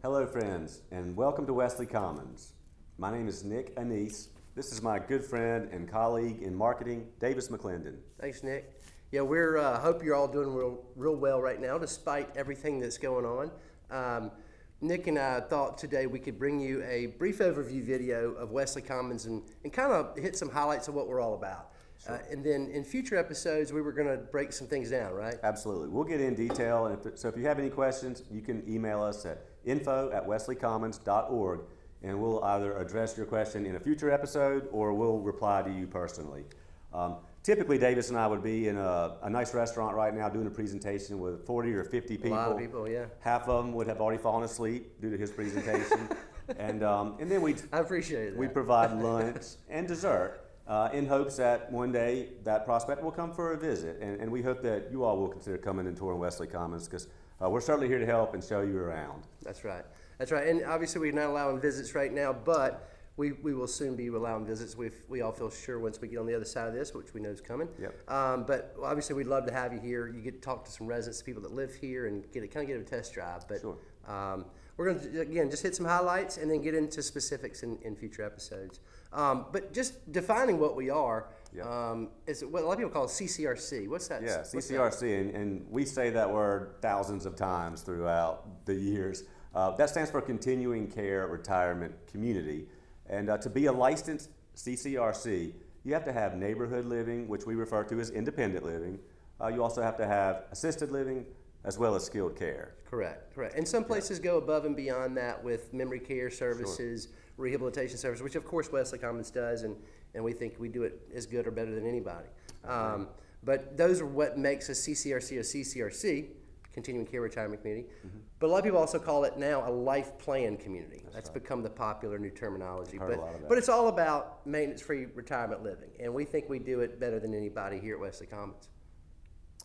Hello, friends, and welcome to Wesley Commons. My name is Nick Anise. This is my good friend and colleague in marketing, Davis McClendon. Thanks, Nick. Yeah, we're hope you're all doing real well right now, despite everything that's going on. Nick and I thought today we could bring you a brief overview video of Wesley Commons and kind of hit some highlights of what we're all about. Sure. And then in future episodes, we were going to break some things down, right? Absolutely. We'll get in detail, and so if you have any questions, you can email us at info@wesleycommons.org, and we'll either address your question in a future episode or we'll reply to you personally. Typically, Davis and I would be in a nice restaurant right now doing a presentation with 40 or 50 people. A lot of people, yeah. Half of them would have already fallen asleep due to his presentation. and then I appreciate that. we provide lunch and dessert in hopes that one day that prospect will come for a visit. And we hope that you all will consider coming and touring Wesley Commons, because we're certainly here to help and show you around. That's right. That's right. And obviously we're not allowing visits right now, but we will soon be allowing visits. We all feel sure once we get on the other side of this, which we know is coming. Yep. But obviously we'd love to have you here. You get to talk to some residents, people that live here, and kind of get a test drive. But Sure. we're going to, again, just hit some highlights and then get into specifics in future episodes. But just defining what we are, Yep. is what a lot of people call CCRC. What's that? Yeah, What's that? CCRC, and we say that word thousands of times throughout the years. That stands for Continuing Care Retirement Community. And to be a licensed CCRC, you have to have neighborhood living, which we refer to as independent living. You also have to have assisted living as well as skilled care. Correct. And some places go above and beyond that with memory care services, rehabilitation services, which of course Wesley Commons does, and we think we do it as good or better than anybody. But those are what makes a CCRC a CCRC, Continuing Care Retirement Community. Mm-hmm. But a lot of people also call it now a life plan community. That's right. Become the popular new terminology. But it's all about maintenance-free retirement living, and we think we do it better than anybody here at Wesley Commons.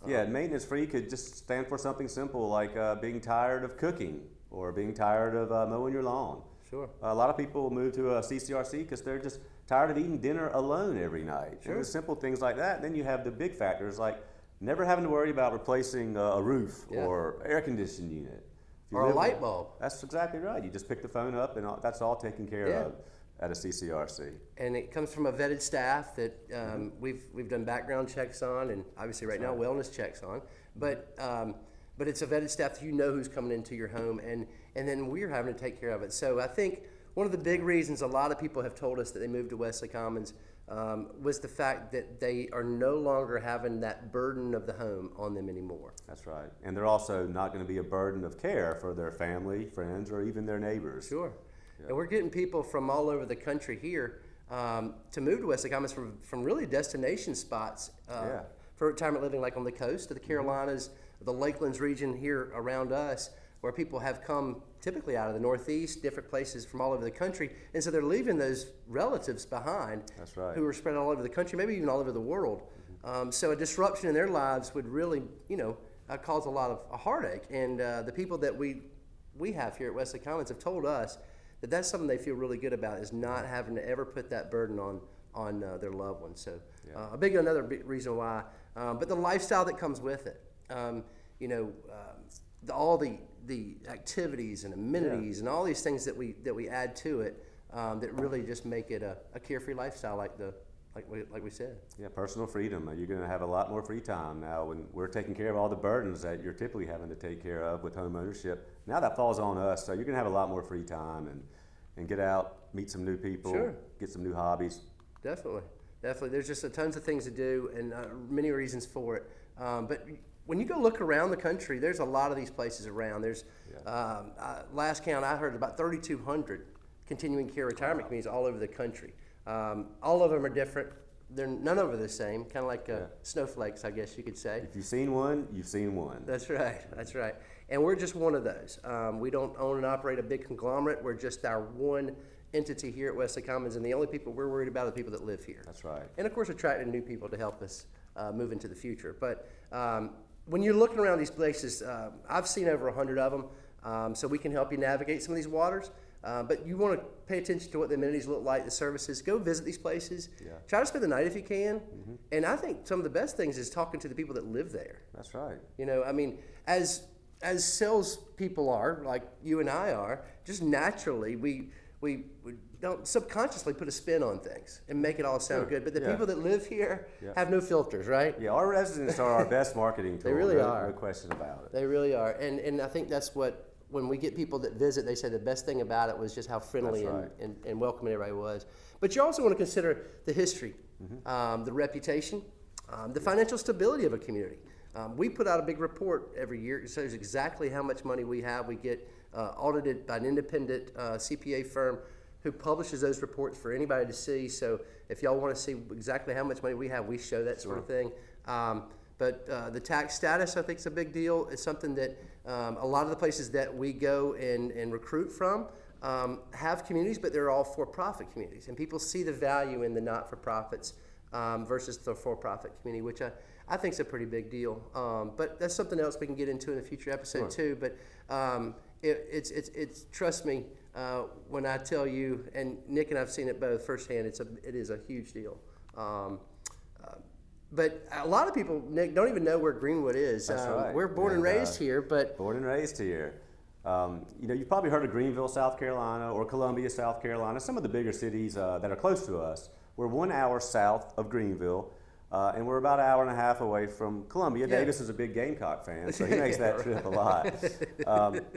Yeah, maintenance-free could just stand for something simple like being tired of cooking or being tired of mowing your lawn. Sure. A lot of people move to a CCRC because they're just tired of eating dinner alone every night. Sure. And the simple things like that. Then you have the big factors like never having to worry about replacing a roof or air conditioning unit. Or a light bulb. That's exactly right. You just pick the phone up and that's all taken care of at a CCRC. And it comes from a vetted staff that we've done background checks on, and obviously right now wellness checks on. But it's a vetted staff that you know who's coming into your home, and then we're having to take care of it. So I think one of the big reasons a lot of people have told us that they moved to Wesley Commons was the fact that they are no longer having that burden of the home on them anymore. That's right. And they're also not going to be a burden of care for their family, friends, or even their neighbors. Sure. Yeah. And we're getting people from all over the country here to move to Wesley Commons from really destination spots for retirement living, like on the coast of the Carolinas, the Lakelands region here around us, where people have come typically out of the Northeast, different places from all over the country, and so they're leaving those relatives behind. That's right. Who are spread all over the country, maybe even all over the world. So a disruption in their lives would really, cause a lot of a heartache. And the people that we have here at Wesley Commons have told us that that's something they feel really good about, is not having to ever put that burden on their loved ones. So another big reason why, but the lifestyle that comes with it. All the activities and amenities and all these things that we add to it that really just make it a carefree lifestyle, like we said. Yeah, personal freedom. You're going to have a lot more free time now when we're taking care of all the burdens that you're typically having to take care of with home ownership. Now that falls on us, so you're going to have a lot more free time and get out, meet some new people, get some new hobbies. Definitely. There's just tons of things to do and many reasons for it. But when you go look around the country, there's a lot of these places around. There's last count I heard about 3,200 continuing care retirement communities all over the country. All of them are different. None of them are the same, kind of like snowflakes, I guess you could say. If you've seen one, you've seen one. That's right. And we're just one of those. We don't own and operate a big conglomerate. We're just our one entity here at Wesley Commons, and the only people we're worried about are the people that live here. That's right. And of course, attracting new people to help us move into the future. But when you're looking around these places, I've seen over 100 of them, so we can help you navigate some of these waters. But you want to pay attention to what the amenities look like, the services. Go visit these places. Yeah. Try to spend the night if you can. Mm-hmm. And I think some of the best things is talking to the people that live there. That's right. You know, I mean, as as salespeople are, like you and I are, just naturally we don't subconsciously put a spin on things and make it all sound good. But the people that live here have no filters, right? Yeah, our residents are our best marketing tool. They really are. No question about it. They really are. And I think that's what, when we get people that visit, they say the best thing about it was just how friendly and welcoming everybody was. But you also want to consider the history, the reputation, the financial stability of a community. We put out a big report every year. It shows exactly how much money we have. We get audited by an independent CPA firm who publishes those reports for anybody to see. So if y'all want to see exactly how much money we have, we show that sort of thing. But the tax status, I think, is a big deal. It's something that a lot of the places that we go and recruit from have communities, but they're all for-profit communities. And people see the value in the not-for-profits versus the for-profit community, which I think is a pretty big deal. But that's something else we can get into in a future episode too. But it's trust me when I tell you, and Nick and I've seen it both firsthand. It is a huge deal. But a lot of people, Nick, don't even know where Greenwood is. That's right. We're born and raised here, but born and raised here. You've probably heard of Greenville, South Carolina, or Columbia, South Carolina. Some of the bigger cities that are close to us. We're 1 hour south of Greenville. And we're about an hour and a half away from Columbia. Yeah. Davis is a big Gamecock fan, so he makes that trip a lot.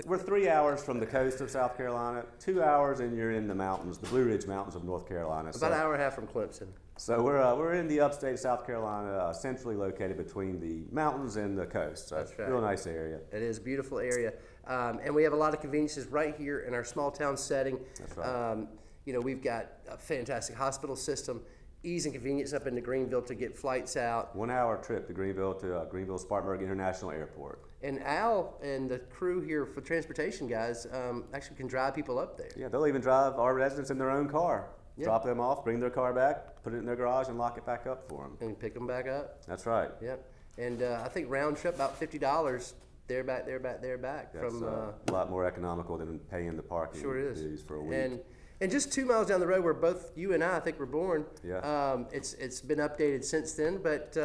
We're 3 hours from the coast of South Carolina, 2 hours, and you're in the mountains, the Blue Ridge Mountains of North Carolina. About an hour and a half from Clemson. So we're in the upstate of South Carolina, centrally located between the mountains and the coast. So That's right. Real nice area. It is a beautiful area. And we have a lot of conveniences right here in our small town setting. That's right. We've got a fantastic hospital system. Ease and convenience up into Greenville to get flights out. 1 hour trip to Greenville Spartanburg International Airport. And Al and the crew here for transportation guys actually can drive people up there. Yeah, they'll even drive our residents in their own car. Yeah. Drop them off, bring their car back, put it in their garage, and lock it back up for them. And pick them back up. That's right. Yep. And I think round trip about $50. There back. That's from a lot more economical than paying the parking fees for a week. And just 2 miles down the road, where both you and I think were born. Yeah. It's been updated since then, but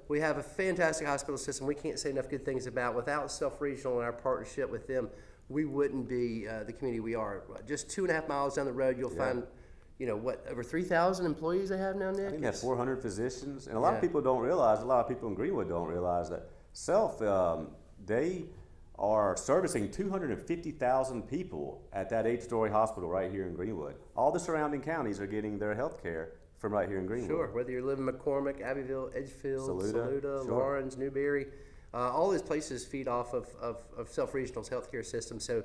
we have a fantastic hospital system. We can't say enough good things about. Without Self Regional and our partnership with them, we wouldn't be the community we are. Just 2.5 miles down the road, you'll find, over 3,000 employees they have now, Nick? I think that's 400 physicians, and a lot of people don't realize. A lot of people in Greenwood don't realize that they are servicing 250,000 people at that 8-story hospital right here in Greenwood. All the surrounding counties are getting their health care from right here in Greenwood. Sure, whether you're living in McCormick, Abbeville, Edgefield, Saluda, sure. Lawrence, Newberry, all those places feed off of Self Regional's healthcare system. So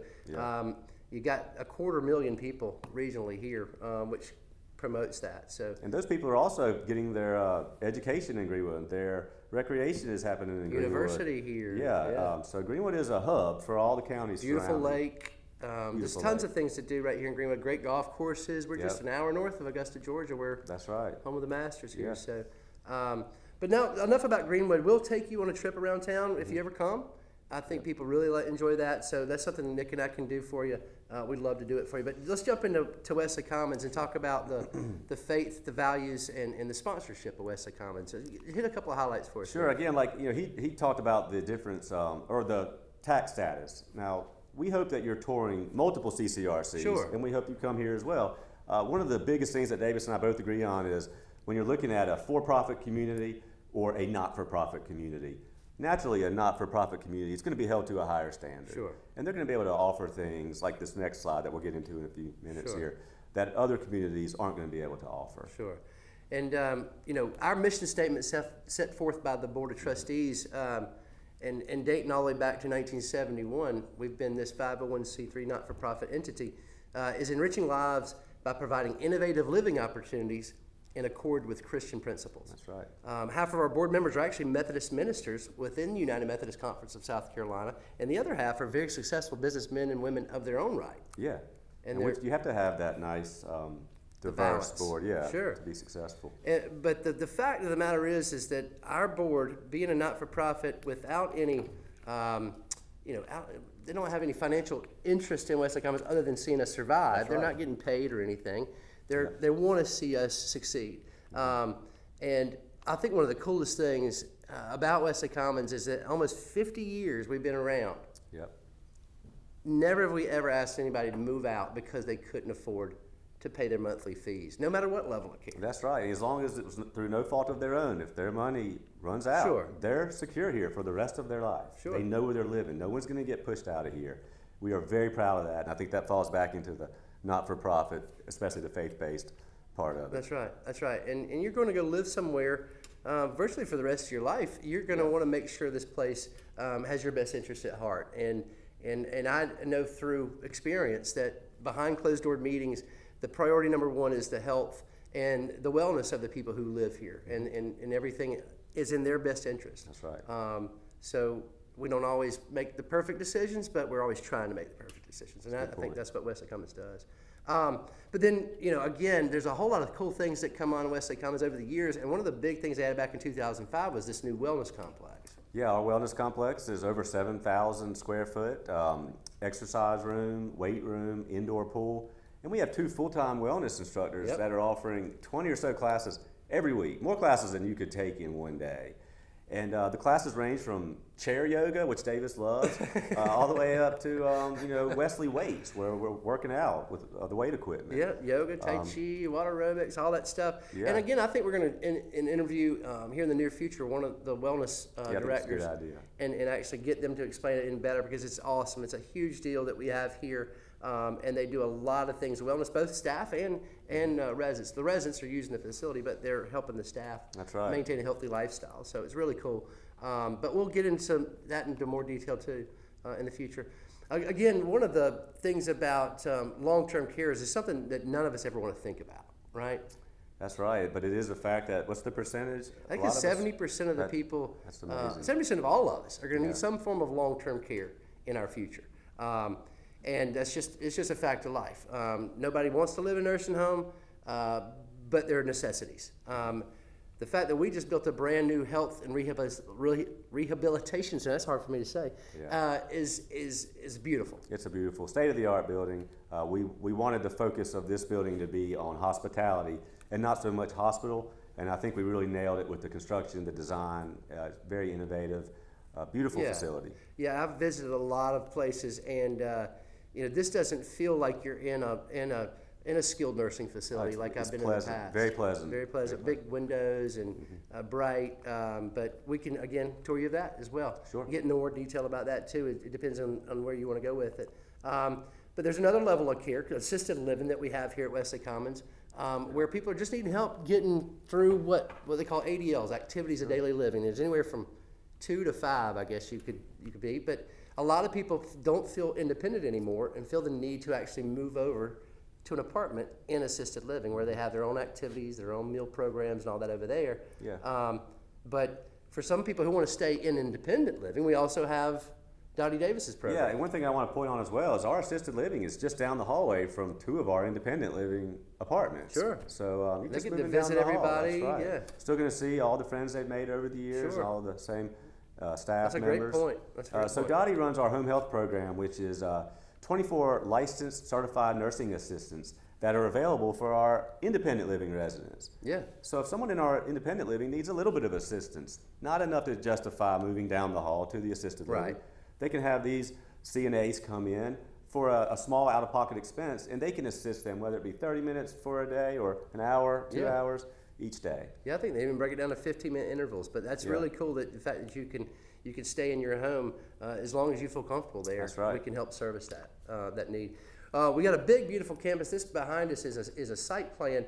you got 250,000 people regionally here, which promotes that. And those people are also getting their education in Greenwood. Their recreation is happening in University here. Yeah. So Greenwood is a hub for all the counties. Beautiful lake. There's tons of things to do right here in Greenwood. Great golf courses. We're just an hour north of Augusta, Georgia. That's right. Home of the Masters here. Yeah. So, but now enough about Greenwood. We'll take you on a trip around town if you ever come. I think people really enjoy that. So that's something Nick and I can do for you. We'd love to do it for you. But let's jump into Wesley Commons and talk about the faith, the values, and the sponsorship of Wesley Commons. So hit a couple of highlights for us. Sure. Again, he talked about the difference or the tax status. Now, we hope that you're touring multiple CCRCs. Sure. And we hope you come here as well. One of the biggest things that Davis and I both agree on is when you're looking at a for-profit community or a not-for-profit community. Naturally, a not-for-profit community is going to be held to a higher standard. Sure. And they're going to be able to offer things like this next slide that we'll get into in a few minutes here that other communities aren't going to be able to offer. Sure. And, our mission statement set forth by the Board of Trustees and dating all the way back to 1971, we've been this 501c3 not-for-profit entity, is enriching lives by providing innovative living opportunities in accord with Christian principles. That's right. Half of our board members are actually Methodist ministers within the United Methodist Conference of South Carolina, and the other half are very successful businessmen and women of their own right. Yeah, and you have to have that nice diverse board, sure, to be successful. But the fact of the matter is that our board, being a not-for-profit without any, they don't have any financial interest in Wesley Commons other than seeing us survive. That's They're right. not getting paid or anything. They want to see us succeed. And I think one of the coolest things about Wesley Commons is that almost 50 years we've been around. Yep. Never have we ever asked anybody to move out because they couldn't afford to pay their monthly fees, no matter what level of care. That's right. As long as it was through no fault of their own, if their money runs out, Sure. they're secure here for the rest of their life. Sure. They know where they're living. No one's going to get pushed out of here. We are very proud of that, and I think that falls back into the not-for-profit, especially the faith-based part of it. That's right. That's right. And you're going to go live somewhere virtually for the rest of your life. You're going to want to make sure this place has your best interest at heart. And I know through experience that behind closed-door meetings, the priority number one is the health and the wellness of the people who live here, and everything is in their best interest. That's right. So we don't always make the perfect decisions, but we're always trying to make the perfect decisions, and I think that's what Wesley Commons does. But then, again, there's a whole lot of cool things that come on Wesley Commons over the years, and one of the big things they added back in 2005 was this new wellness complex. Yeah, our wellness complex is over 7,000 square foot, exercise room, weight room, indoor pool, and we have 2 full-time wellness instructors that are offering 20 or so classes every week, more classes than you could take in one day. And the classes range from chair yoga, which Davis loves, all the way up to Wesley weights, where we're working out with the weight equipment. Yeah, yoga, tai chi, water aerobics, all that stuff. Yeah. And again, I think we're going to interview here in the near future one of the wellness directors, that's a good idea. And actually get them to explain it in better, because it's awesome. It's a huge deal that we have here, and they do a lot of things wellness, both staff and residents. The residents are using the facility, but they're helping the staff maintain a healthy lifestyle. So it's really cool. But we'll get into that into more detail too in the future. Again, one of the things about long-term care is something that none of us ever want to think about, right? That's right, but it is a fact that, what's the percentage? I think it's 70% of the people, that's amazing. 70% of all of us are going to need some form of long-term care in our future. And it's just a fact of life. Nobody wants to live in a nursing home, but they're necessities. The fact that we just built a brand new health and rehabilitation center, that's hard for me to say, is beautiful. It's a beautiful state-of-the-art building. We wanted the focus of this building to be on hospitality and not so much hospital, and I think we really nailed it with the construction, the design, very innovative, beautiful facility. Yeah, I've visited a lot of places, and this doesn't feel like you're in a skilled nursing facility like I've been pleasant, in the past. Very pleasant. Very pleasant. Big windows and bright. But we can, again, tour you that as well. Sure. Get into more detail about that, too. It depends on where you want to go with it. But there's another level of care, assisted living, that we have here at Wesley Commons, where people are just needing help getting through what they call ADLs, activities of daily living. There's anywhere from 2 to 5, I guess you could be. But a lot of people don't feel independent anymore and feel the need to actually move over to an apartment in assisted living where they have their own activities, their own meal programs, and all that over there. Yeah. But for some people who want to stay in independent living, we also have Dottie Davis's program. Yeah, and one thing I want to point on as well is our assisted living is just down the hallway from 2 of our independent living apartments. Sure. So you They just get to moving down visit the hall. everybody. That's right. Yeah. Still going to see all the friends they've made over the years, Sure. all the same staff That's a members. great point. That's a great So point. Dottie runs our home health program, which is 24 licensed certified nursing assistants that are available for our independent living residents. Yeah. So if someone in our independent living needs a little bit of assistance, not enough to justify moving down the hall to the assisted living, Right. they can have these CNAs come in for a small out-of-pocket expense, and they can assist them, whether it be 30 minutes for a day or an hour, 2 hours each day. Yeah, I think they even break it down to 15-minute intervals. But that's really cool, that the fact that you can stay in your home as long as you feel comfortable there. That's right. We can help service that need. We got a big, beautiful campus. This behind us is a site plan.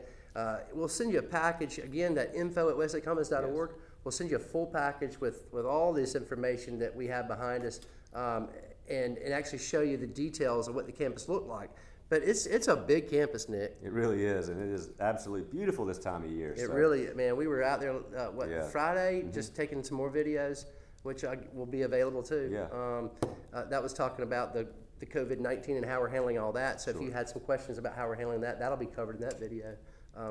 We'll send you a package, again, that info@wesleycommons.org. We'll send you a full package with all this information that we have behind us, and actually show you the details of what the campus looked like. But it's a big campus, Nick. It really is, and it is absolutely beautiful this time of year. It really, man, we were out there, Friday, Mm-hmm. just taking some more videos, which will be available too. Yeah. That was talking about the COVID-19 and how we're handling all that. So Sure. if you had some questions about how we're handling that, that'll be covered in that video.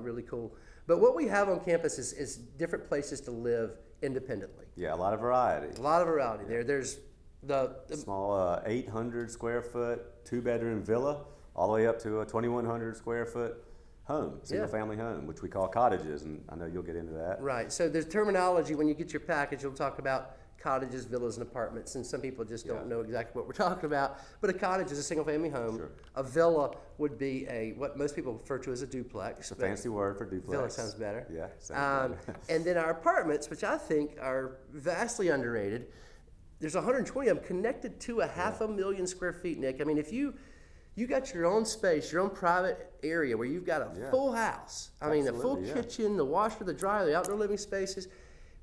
Really cool. But what we have on campus is different places to live independently. Yeah, a lot of variety. A lot of variety there. There's the Small 800 square foot, 2-bedroom villa, all the way up to a 2,100 square foot home, single family home, which we call cottages, and I know you'll get into that. right. So there's terminology when you get your package. You'll talk about cottages, villas, and apartments, and some people just don't know exactly what we're talking about. But a cottage is a single-family home. Sure. A villa would be what most people refer to as a duplex. It's a fancy word for duplex. Villa sounds better. Yeah, sounds better. And then our apartments, which I think are vastly underrated. There's 120 of them connected to a 500,000 square feet, Nick. I mean, if you got your own space, your own private area where you've got a full house. I mean, a full kitchen, the washer, the dryer, the outdoor living spaces.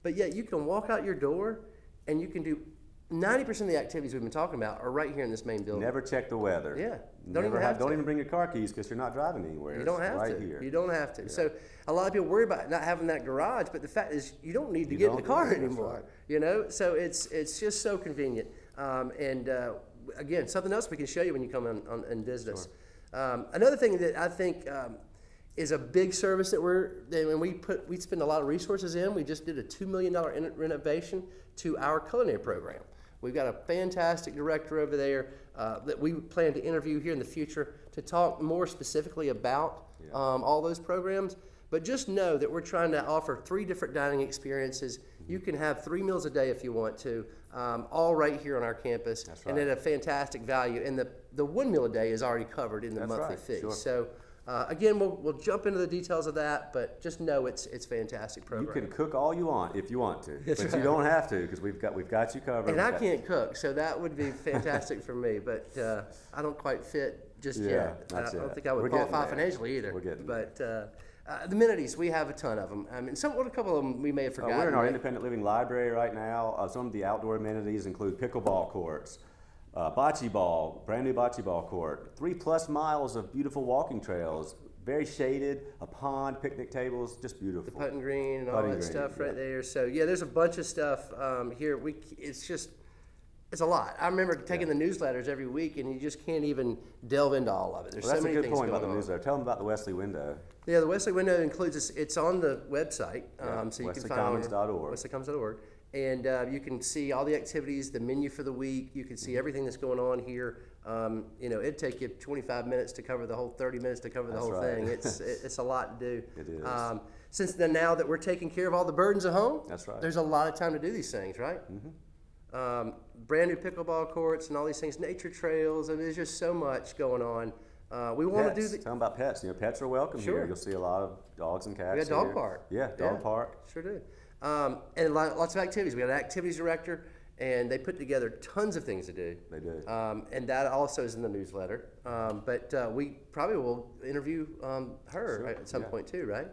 But yet you can walk out your door and you can do 90% of the activities we've been talking about are right here in this main building. Never check the weather. Yeah. Don't even bring your car keys because you're not driving anywhere. You don't have right to. Here. You don't have to. Yeah. So a lot of people worry about not having that garage, but the fact is you don't need to get in the car anymore. Right. You know, so it's just so convenient. Again, something else we can show you when you come and visit us. Another thing that I think is a big service that we spend a lot of resources in. We just did a $2 million renovation to our culinary program. We've got a fantastic director over there that we plan to interview here in the future to talk more specifically about all those programs. But just know that we're trying to offer 3 different dining experiences. You can have 3 meals a day if you want to, all right here on our campus, and at a fantastic value. And the 1 meal a day is already covered in the monthly fee. Sure. So again, we'll jump into the details of that, but just know it's fantastic program. You can cook all you want if you want to, but you don't have to because we've got you covered. And I can't cook, so that would be fantastic for me. But I don't quite fit just yet. I don't think I would qualify financially either. We're getting there. The amenities, we have a ton of them. I mean, a couple of them we may have forgotten. We're in our independent living library right now. Some of the outdoor amenities include pickleball courts, bocce ball, brand new bocce ball court, 3+ miles of beautiful walking trails, very shaded, a pond, picnic tables, just beautiful. The putting green and all that stuff right there. So there's a bunch of stuff here. It's a lot. I remember taking the newsletters every week, and you just can't even delve into all of it. There's so many things going on. That's a good point about the newsletter. Tell them about the Wesley window. Yeah, the Wesley window includes it's on the website, so you can find WesleyCommons.org. WesleyCommons.org, and you can see all the activities, the menu for the week. You can see everything that's going on here. It'd take you 25 minutes to cover the whole, 30 minutes to cover the whole thing. It's a lot to do. It is. Since then, now that we're taking care of all the burdens at home, that's right. There's a lot of time to do these things, right? Mm-hmm. Brand new pickleball courts and all these things, nature trails, and there's just so much going on. We want to do Tell them about pets. Pets are welcome here. You'll see a lot of dogs and cats. We got dog park. Yeah, dog park. Sure do. And lots of activities. We got an activities director, and they put together tons of things to do. They do. And that also is in the newsletter. But we probably will interview her at some point too, right?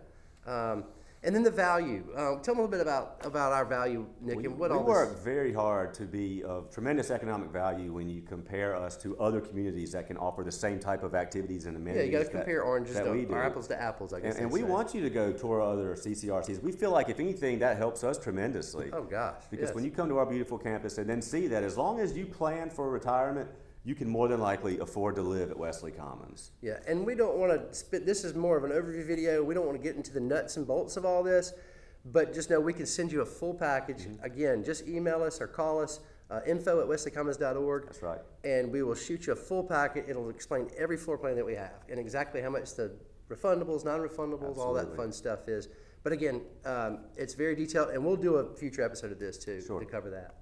And then the value. Tell them a little bit about our value, Nick, and what all this. We work very hard to be of tremendous economic value when you compare us to other communities that can offer the same type of activities and amenities. Yeah, you got to compare oranges or apples to apples, I guess. And we want you to go tour other CCRCs. We feel like, if anything, that helps us tremendously. Oh, gosh. Because when you come to our beautiful campus and then see that as long as you plan for retirement, you can more than likely afford to live at Wesley Commons. Yeah, and we don't want to this is more of an overview video. We don't want to get into the nuts and bolts of all this, but just know we can send you a full package. Mm-hmm. Again, just email us or call us, info@wesleycommons.org. That's right. And we will shoot you a full packet. It'll explain every floor plan that we have and exactly how much the refundables, non-refundables, all that fun stuff is. But again, it's very detailed, and we'll do a future episode of this too to cover that.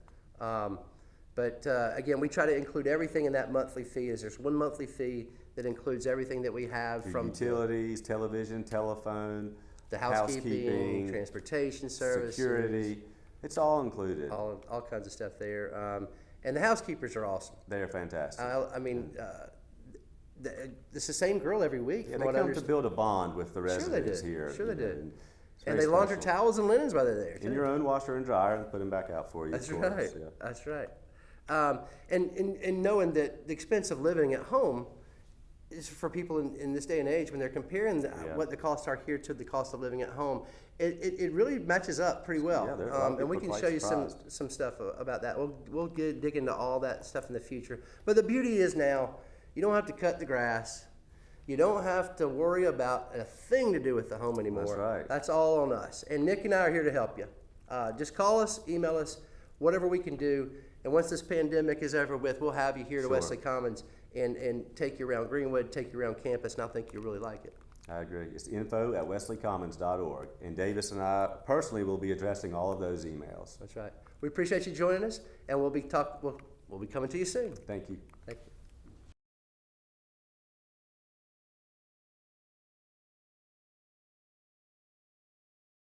But again, we try to include everything in that monthly fee. There's one monthly fee that includes everything that we have from utilities, television, telephone, the housekeeping, transportation services, security. It's all included. All kinds of stuff there. And the housekeepers are awesome. They are fantastic. I mean, it's the same girl every week. Yeah, they come to build a bond with the residents here. Sure they do. And they launder towels and linens while they're there. In your own washer and dryer and put them back out for you. That's right. Yeah. That's right. And knowing that the expense of living at home is for people in this day and age, when they're comparing what the costs are here to the cost of living at home, it really matches up pretty well. Yeah, and we can show you some stuff about that. We'll dig into all that stuff in the future. But the beauty is now, you don't have to cut the grass. You don't have to worry about a thing to do with the home anymore. That's right. That's all on us. And Nick and I are here to help you. Just call us, email us, whatever we can do. And once this pandemic is over with, we'll have you here to Wesley Commons and take you around Greenwood, take you around campus, and I think you'll really like it. I agree. It's info@wesleycommons.org. And Davis and I personally will be addressing all of those emails. That's right. We appreciate you joining us, and we'll be coming to you soon. Thank you. Thank you.